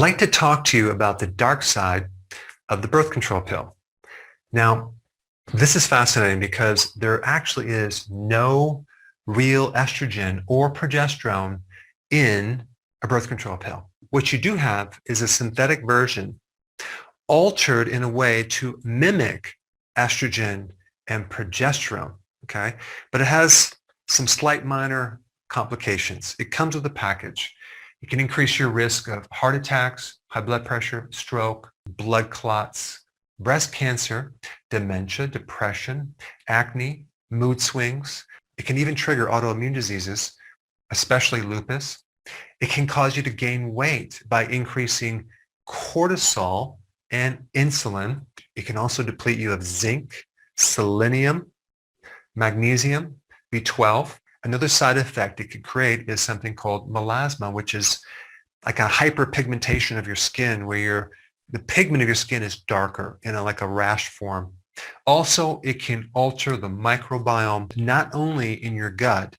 I'd like to talk to you about the dark side of the birth control pill. Now, this is fascinating because there actually is no real estrogen or progesterone in a birth control pill. What you do have is a synthetic version altered in a way to mimic estrogen and progesterone, okay? But it has some slight minor complications. It comes with a package. It can increase your risk of heart attacks, high blood pressure, stroke, blood clots, breast cancer, dementia, depression, acne, mood swings. It can even trigger autoimmune diseases, especially lupus. It can cause you to gain weight by increasing cortisol and insulin. It can also deplete you of zinc, selenium, magnesium, B12. Another side effect it could create is something called melasma, which is like a hyperpigmentation of your skin where the pigment of your skin is darker in like a rash form. Also, it can alter the microbiome, not only in your gut,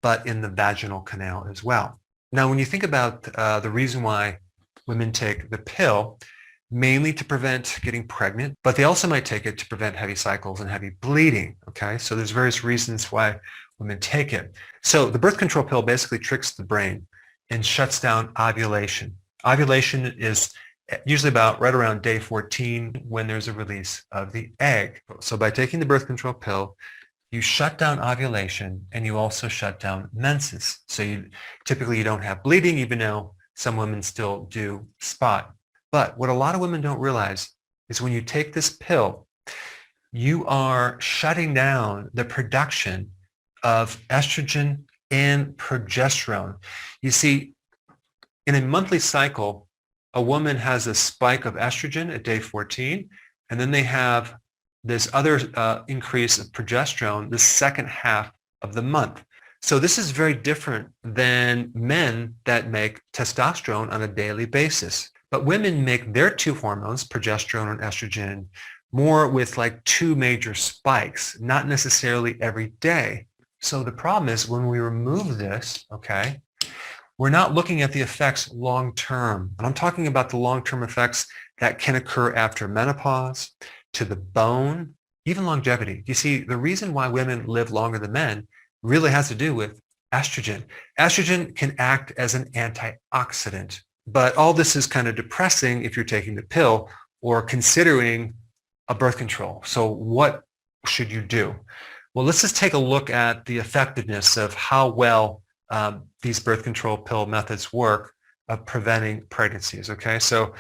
but in the vaginal canal as well. Now, when you think about the reason why women take the pill, mainly to prevent getting pregnant, but they also might take it to prevent heavy cycles and heavy bleeding, okay? So there's various reasons why women take it. So the birth control pill basically tricks the brain and shuts down ovulation. Ovulation is usually about right around day 14 when there's a release of the egg. So by taking the birth control pill, you shut down ovulation and you also shut down menses. So typically you don't have bleeding, even though some women still do spot. But what a lot of women don't realize is when you take this pill, you are shutting down the production of estrogen and progesterone. You see, in a monthly cycle, a woman has a spike of estrogen at day 14, and then they have this other increase of progesterone the second half of the month. So this is very different than men that make testosterone on a daily basis. But women make their two hormones, progesterone and estrogen, more with like two major spikes, not necessarily every day. So the problem is when we remove this, okay, we're not looking at the effects long-term. And I'm talking about the long-term effects that can occur after menopause, to the bone, even longevity. You see, the reason why women live longer than men really has to do with estrogen. Estrogen can act as an antioxidant, but all this is kind of depressing if you're taking the pill or considering a birth control. So what should you do? Well, let's just take a look at the effectiveness of how well these birth control pill methods work of preventing pregnancies, okay? So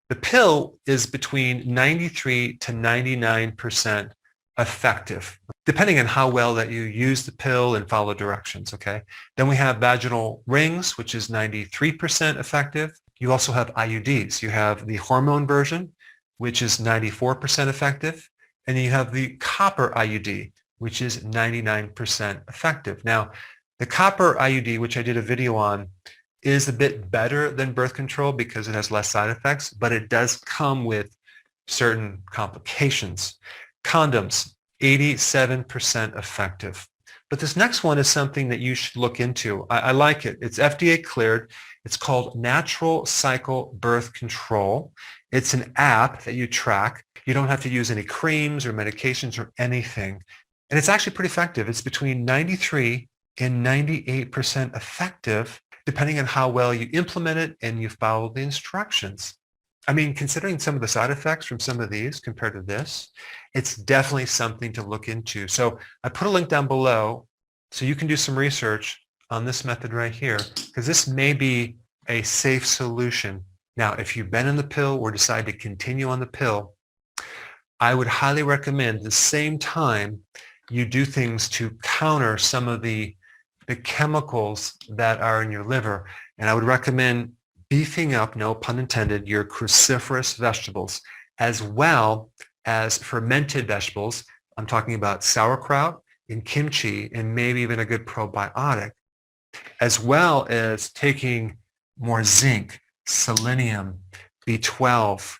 the pill is between 93 to 99% effective, depending on how well that you use the pill and follow directions, okay? Then we have vaginal rings, which is 93% effective. You also have IUDs. You have the hormone version, which is 94% effective. And then you have the copper IUD, which is 99% effective. Now, the copper IUD, which I did a video on, is a bit better than birth control because it has less side effects, but it does come with certain complications. Condoms, 87% effective. But this next one is something that you should look into. I like it. It's FDA cleared. It's called Natural Cycle Birth Control. It's an app that you track. You don't have to use any creams or medications or anything. And it's actually pretty effective. It's between 93 and 98% effective, depending on how well you implement it and you follow the instructions. I mean, considering some of the side effects from some of these compared to this, it's definitely something to look into. So I put a link down below so you can do some research on this method right here, because this may be a safe solution. Now, if you've been in the pill or decide to continue on the pill, I would highly recommend at the same time you do things to counter some of the chemicals that are in your liver. And I would recommend beefing up, no pun intended, your cruciferous vegetables, as well as fermented vegetables. I'm talking about sauerkraut and kimchi, and maybe even a good probiotic, as well as taking more zinc, selenium, B12,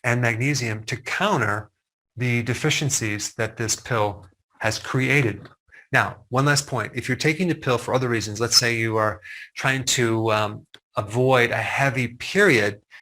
and magnesium to counter the deficiencies that this pill has created. Now, one last point. If you're taking the pill for other reasons, let's say you are trying to avoid a heavy period,